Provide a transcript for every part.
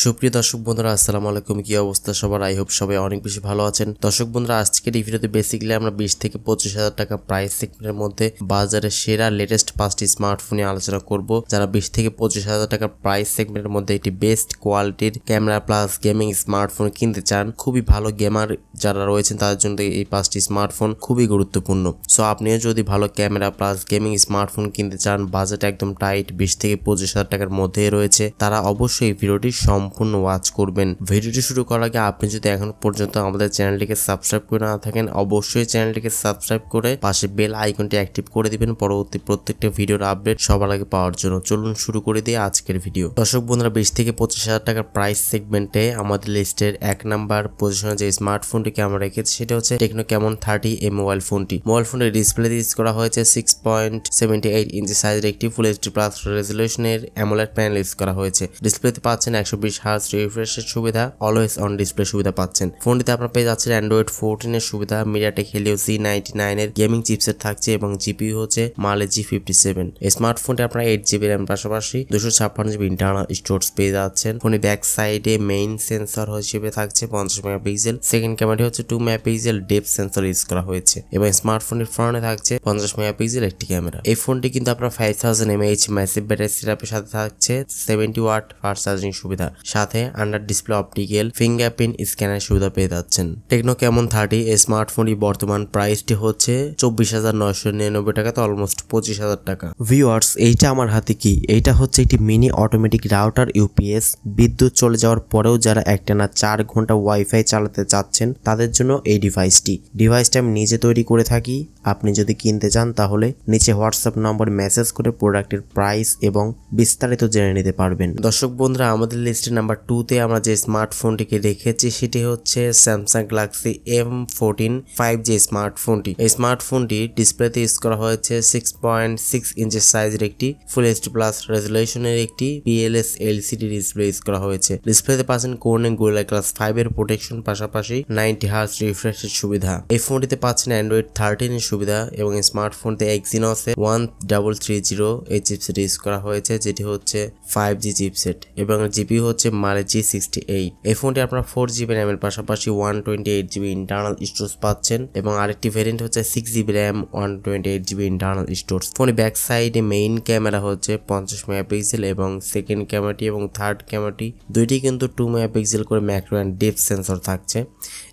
সুপ্রিয় দর্শক বন্ধুরা আসসালামু আলাইকুম। কি অবস্থা সবার? আই হোপ সবাই অনেক বেশি ভালো আছেন। দর্শক বন্ধুরা, আজকের এই ভিডিওতে বেসিক্যালি আমরা 20 থেকে 25,000 টাকা প্রাইস সেগমেন্টের মধ্যে বাজারে সেরা লেটেস্ট 5টি স্মার্টফোন নিয়ে আলোচনা করব। যারা 20 থেকে 25,000 টাকা প্রাইস সেগমেন্টের মধ্যে একটি বেস্ট কোয়ালিটির ক্যামেরা প্লাস গেমিং স্মার্টফোন কিনতে চান, খুবই ভালো গেমার যারা রয়েছেন তাদের জন্য এই 5টি স্মার্টফোন খুবই গুরুত্বপূর্ণ। সো আপনিও যদি ভালো ক্যামেরা প্লাস গেমিং স্মার্টফোন কিনতে চান, বাজেট একদম টাইট 20 থেকে 25,000 টাকার মধ্যে রয়েছে, তারা অবশ্যই ভিডিওটি সম্পূর্ণ ওয়াচ করবেন। ভিডিওটি শুরু করার আগে আপনি যদি এখন পর্যন্ত আমাদের চ্যানেলটিকে সাবস্ক্রাইব করে না থাকেন, অবশ্যই চ্যানেলটিকে সাবস্ক্রাইব করে পাশে বেল আইকনটি অ্যাক্টিভ করে দিবেন পরবর্তী প্রত্যেকটা ভিডিওর আপডেট সবার আগে পাওয়ার জন্য। চলুন শুরু করে দিয়ে আজকের ভিডিও। দর্শক বন্ধুরা, 20 থেকে 25,000 টাকার প্রাইস সেগমেন্টে আমাদের লিস্টের 1 নাম্বার পজিশনে যে স্মার্টফোনটিকে আমরা রেখেছি সেটা হচ্ছে টেকনো ক্যামন 30 এই মোবাইল ফোনটি। মোবাইল ফোনের ডিসপ্লে ইউজ করা হয়েছে 6.78 ইঞ্চি সাইজের একটি ফুল এইচডি প্লাস রেজলিউশনের অ্যামোলেড প্যানেল ইউজ করা হয়েছে। ডিসপ্লেতে পাচ্ছেন 120 হার্জ রিফ্রেশের সুবিধা, অলওয়েজ অন ডিসপ্লে সুবিধা পাচ্ছেন। ফোনটিতে আপনারা পেয়ে যাচ্ছেন অ্যান্ড্রয়েড 14 এর সুবিধা, মিডিয়াটেক হেলিও C99 এর গেমিং চিপসেট থাকছে এবং জিপিইউ হচ্ছে মালে G57। এই স্মার্টফোনটি আপনারা 8GB র্যাম পাশাপাশি 256GB ইন্টারনাল স্টোরেজ পেয়ে যাচ্ছেন। ফোনের ব্যাক সাইডে মেইন সেন্সর হিসেবে থাকছে 50 মেগাপিক্সেল, সেকেন্ড ক্যামেরাটি হচ্ছে 2 মেগাপিক্সেল ডেপথ সেন্সর ইউজ করা হয়েছে এবং স্মার্টফোনের ফ্রন্টে থাকছে 50 মেগাপিক্সেল একটি ক্যামেরা। এই ফোনটি কিন্তু আপনার 5000 mAh ম্যাসিভ ব্যাটারি সেটআপের সাথে থাকছে 70 ওয়াট ফাস্ট চার্জিং সুবিধা, সাথে under display optical fingerprint scanner সুবিধা পেয়ে যাচ্ছেন। টেকনো ক্যামন 30 এই স্মার্টফোনটি বর্তমান প্রাইসটি হচ্ছে 24,999 টাকা, তো অলমোস্ট 25,000 টাকা। ভিউয়ার্স, এইটা আমার হাতে কি? এইটা হচ্ছে একটি মিনি অটোমেটিক রাউটার ইউপিএস। বিদ্যুৎ চলে যাওয়ার পরেও যারা একটানা 4 ঘন্টা ওয়াইফাই চালাতে চাচ্ছেন তাদের জন্য এই ডিভাইসটা আমি নিজে তৈরি করে থাকি। আপনি যদি কিনতে চান তাহলে নিচে হোয়াটসঅ্যাপ নম্বরে মেসেজ করে প্রোডাক্টের প্রাইস এবং বিস্তারিত জেনে নিতে পারবেন। দর্শক বন্ধুরা, আমাদের লিস্টে নাম্বার 2 তে আমরা যে স্মার্টফোনটিকে রেখেছি সেটি হচ্ছে স্যামসাং গ্যালাক্সি M14 5G স্মার্টফোনটি। এই স্মার্টফোনটি ডিসপ্লেতে ইউজ করা হয়েছে 6.6 ইঞ্চি সাইজের একটি ফুল এইচডি প্লাস রেজলিউশনের একটি PLS LCD ডিসপ্লে ইউজ করা হয়েছে। ডিসপ্লেতে পাচ্ছেন কোর্নিং গোরিলা গ্লাস 5 এর প্রোটেকশন, পাশাপাশি 90 হার্জ রিফ্রেশের সুবিধা। এই ফোনটিতে পাচ্ছেন অ্যান্ড্রয়েড 13 এর সুবিধা এবং স্মার্টফোনতে Exynos 1330 এই চিপসেট ইউজ করা হয়েছে, যেটি হচ্ছে 5G চিপসেট এবং জিপিইউ হচ্ছে মালে G68। এই ফোনটি আপনার 4GB র্যাম এর পাশাপাশি 128GB ইন্টারনাল স্টোরেজ পাচ্ছেন এবং আরেকটি ভেরিয়েন্ট হচ্ছে 6GB RAM 128GB internal storage. ফোনের ব্যাক সাইডে মেইন ক্যামেরা হচ্ছে 50 মেগাপিক্সেল এবং সেকেন্ড ক্যামেরাটি এবং থার্ড ক্যামেরাটি দুইটি কিন্তু 2 মেগাপিক্সেল করে ম্যাক্রো অ্যান্ড ডেপথ সেন্সর থাকছে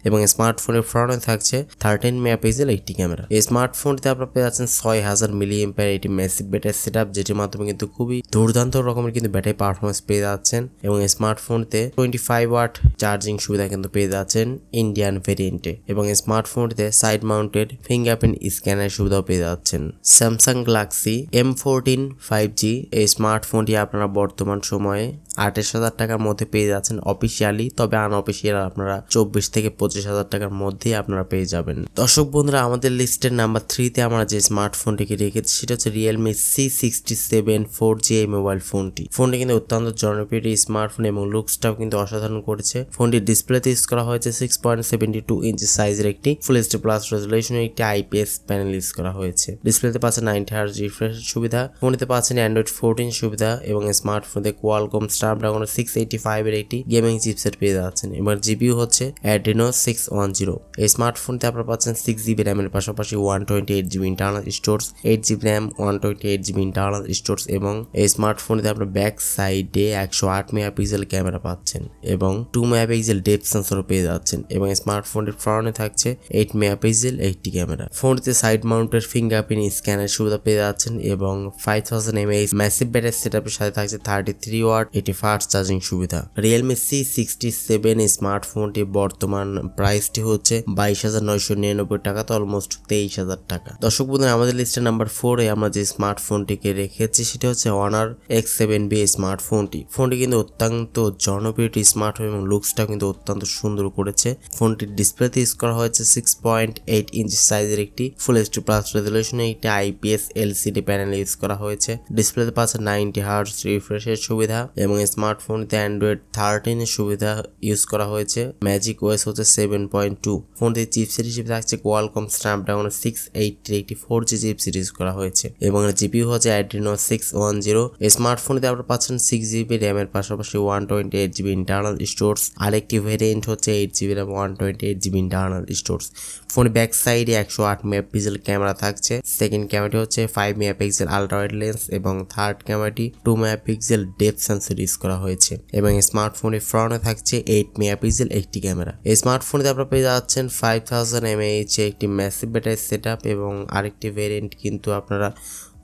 এবং স্মার্টফোনের ফ্রন্টে থাকছে 13 মেগাপিক্সেল একটি ক্যামেরা। এই স্মার্টফোনটিতে আপনারা পেয়ে যাচ্ছেন 6000 mAh এটি ম্যাসিভ ব্যাটারি সেটআপ, যেটির মাধ্যমে কিন্তু খুবই দুর্দান্ত রকমের কিন্তু ব্যাটারি পারফরমেন্স পেয়ে যাচ্ছেন এবং স্মার্টফোনটিতে 25 ওয়াট চার্জিং সুবিধা কিন্তু পেয়ে যাচ্ছেন ইন্ডিয়ান ভেরিয়েন্টে এবং স্মার্টফোনটিতে সাইড মাউন্টেড ফিঙ্গারপ্রিন্ট স্ক্যানার সুবিধাও পেয়ে যাচ্ছেন। স্যামসাং গ্যালাক্সি M14 5G এই স্মার্টফোনটি আপনারা বর্তমান সময়ে 28,000 টাকার মধ্যে পেয়ে যাচ্ছেন অফিসিয়ালি, তবে আনঅফিসিয়াল আপনারা 24 থেকে 25,000 টাকার মধ্যেই আপনারা পেয়ে যাবেন। দর্শক বন্ধুরা, আমাদের লিস্টের নাম্বার 3 তে আমরা যে স্মার্টফোনটিকে রেখেছি সেটা হচ্ছে Realme C67 4G এই মোবাইল ফোনটি কিন্তু অত্যন্ত জনপ্রিয় স্মার্টফোন এবং লুকসটাও কিন্তু অসাধারণ করেছে। ফোনটির ডিসপ্লেতে ইউজ করা হয়েছে 6.72 ইঞ্চি সাইজের একটি ফুল এইচডি প্লাস রেজলিউশনের একটি IPS প্যানেল ইউজ করা হয়েছে। ডিসপ্লেতে পাচ্ছেন 90 হার্জ রিফ্রেশ সুবিধা, ফোনটিতে পাচ্ছেন অ্যান্ড্রয়েড 14 সুবিধা এবং স্মার্টফোনে কোয়ালকম স্ন্যাপড্রাগন 685 এর একটি গেমিং চিপসেট পেয়ে যাচ্ছেন এবং জিপিইউ হচ্ছে Adreno 610। এই স্মার্টফোনতে আপনারা পাচ্ছেন 6GB র্যাম এর পাশাপাশি 128GB internal storage, 8GB RAM 128GB internal storage এবং এই স্মার্টফোনটিতে আপনারা ব্যাক সাইডে 108 মেগাপিক্সেল ক্যামেরা পাচ্ছেন এবং 2 মেগাপিক্সেল ডেপথ সেন্সর পেয়ে যাচ্ছেন এবং স্মার্টফোনটির ফ্রন্টে থাকছে 8 মেগাপিক্সেল একটি ক্যামেরা। ফোনটিতে সাইড মাউন্টেড ফিঙ্গারপ্রিন্ট স্ক্যানার সুবিধা পেয়ে যাচ্ছেন এবং 5000 mAh ম্যাসিভ ব্যাটারি সেটআপের সাথে থাকছে 33 ওয়াট এটি ফাস্ট চার্জিং সুবিধা। Realme C67 স্মার্টফোনটি বর্তমান প্রাইসটি হচ্ছে 22,999 টাকা, তো অলমোস্ট 23,000 টাকা। দর্শক বন্ধুরা, আমাদের লিস্টে নাম্বার 4 এ আমরা যে স্মার্টফোনটিকে রেখেছি সেটা হচ্ছে Honor X7B স্মার্টফোনটি কিন্তু অত্যন্ত জনপ্রিয় স্মার্টফোন এবং লুকসটা কিন্তু অত্যন্ত সুন্দর করেছে। ফোনটির ডিসপ্লেতে ইউজ করা হয়েছে 6.8 ইঞ্চি সাইজের একটি ফুল এইচডি প্লাস রেজলিউশনের একটি IPS LCD প্যানেল ইউজ করা হয়েছে। ডিসপ্লেতে পাচ্ছে 90 হার্জ রিফ্রেশের সুবিধা এবং স্মার্টফোনটিতে অ্যান্ড্রয়েড 13 এর সুবিধা ইউজ করা হয়েছে। ম্যাজিক ওএস হচ্ছে 7.2। ফোনটির চিপসেট হিসেবে থাকছে কোয়ালকম স্ন্যাপড্রাগন 680 একটি 4G চিপসেট ইউজ করা হয়েছে এবং জিপিইউ হচ্ছে Adreno 610। এই স্মার্টফোনে আপনারা পাচ্ছেন 6GB র্যামের পাশাপাশি 128GB ইন্টারনাল স্টোরেজ। আরেকটি ভেরিয়েন্ট হচ্ছে 8GB RAM 128GB internal storage. ফোনের ব্যাক সাইডে 108 মেগাপিক্সেল ক্যামেরা থাকছে। সেকেন্ড ক্যামেরাটি হচ্ছে 5 মেগাপিক্সেল আলট্রা ওয়াইড লেন্স এবং থার্ড ক্যামেরাটি 2 মেগাপিক্সেল ডেপথ সেন্সর ইউজ করা হয়েছে এবং স্মার্টফোনের ফ্রন্টে থাকছে 8 মেগাপিক্সেল একটি ক্যামেরা। এই স্মার্টফোনে আপনারা পেয়ে যাচ্ছেন 5000 mAh একটি ম্যাসিভ ব্যাটারি সেটআপ এবং আরেকটি ভেরিয়েন্ট কিন্তু আপনারা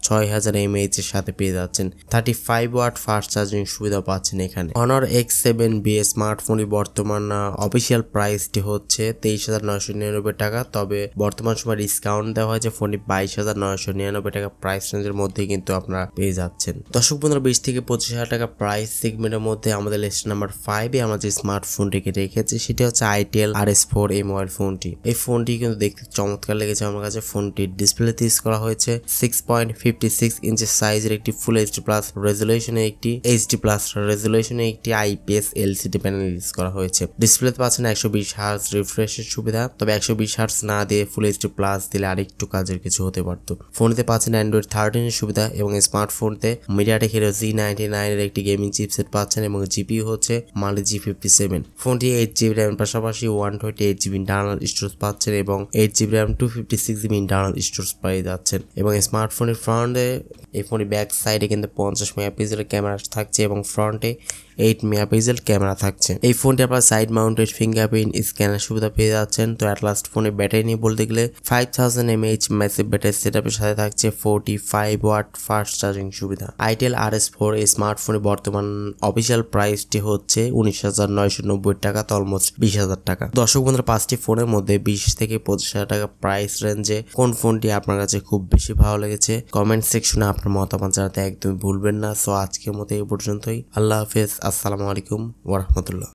6000 mAh এর সাথে পেয়ে যাচ্ছেন। 35 ওয়াট ফাস্ট চার্জিং সুবিধা পাচ্ছেন এখানে। Honor X7B স্মার্টফোনের বর্তমান অফিসিয়াল প্রাইসটি হচ্ছে 23,999 টাকা, তবে বর্তমান সময় ডিসকাউন্ট দেওয়া হয়েছে ফোনটি 22,999 টাকা প্রাইস রেঞ্জের মধ্যে কিন্তু আপনারা পেয়ে যাচ্ছেন। দর্শক বন্ধুরা 20 থেকে 25,000 টাকা প্রাইস সেগমেন্টের মধ্যে আমাদের লিস্ট নাম্বার 5 এ আমরা যে স্মার্টফোনটিকে রেখেছি সেটি হচ্ছে Itel RS4 এই মোবাইল ফোনটি। এই ফোনটি কিন্তু দেখতে চমৎকার লেগেছে আমার কাছে। ফোনটির ডিসপ্লেতে ইউজ করা হয়েছে 6.56 ইঞ্চি সাইজের একটি ফুল এইচডি প্লাস রেজুলেশনে একটি IPS LCD প্যানেল ইউজ করা হয়েছে। ডিসপ্লেতে পাচ্ছেন 120 হার্জ রিফ্রেশের সুবিধা, তবে 120 হার্জ না দিয়ে ফুল এইচডি প্লাস দিলে আরেকটু কাজের কিছু হতে পারত। ফোনটিতে পাচ্ছেন Android 13 এর সুবিধা এবং স্মার্টফোনতে MediaTek Helio G99 এর একটি গেমিং চিপসেট পাচ্ছেন এবং জিপিইউ হচ্ছে Mali G57। ফোনটি 8GB র্যামের পাশাপাশি 128GB ইন্টারনাল স্টোরেজ পাচ্ছেন এবং 8GB RAM 256GB internal storage পেয়ে যাচ্ছেন এবং স্মার্টফোনের ফ্রন্টে এই ফোনের ব্যাক সাইডে কিন্তু 50 মেগাপিক্সেলের ক্যামেরা থাকছে এবং ফ্রন্টে 8 মেগাপিক্সেল ক্যামেরা থাকছে। এই ফোনটি আপনার সাইড মাউন্টেড ফিঙ্গারপ্রিন্ট স্ক্যানার সুবিধা পেয়ে যাচ্ছেন। তো অ্যাট লাস্ট ফোনের ব্যাটারি নিয়ে বলতে গেলে 5000 mAh ম্যাসিভ ব্যাটারি সেটআপের সাথে থাকছে 45 ওয়াট ফাস্ট চার্জিং সুবিধা। Itel RS4 এই স্মার্টফোনের বর্তমান অফিসিয়াল প্রাইসটি হচ্ছে 19,990 টাকা, তো অলমোস্ট 20,000 টাকা। দর্শক বন্ধুরা 5টি ফোনের মধ্যে 20 থেকে 25,000 টাকা প্রাইস রেঞ্জে কোন ফোনটি আপনার কাছে খুব বেশি ভালো লেগেছে কমেন্ট সেকশনে আপনার মতামত জানাতে একদমই ভুলবেন না। সো আজকের মতো এই পর্যন্তই। আল্লাহ হাফেজ, আসসালামু আলাইকুম ওয়া রাহমাতুল্লাহ।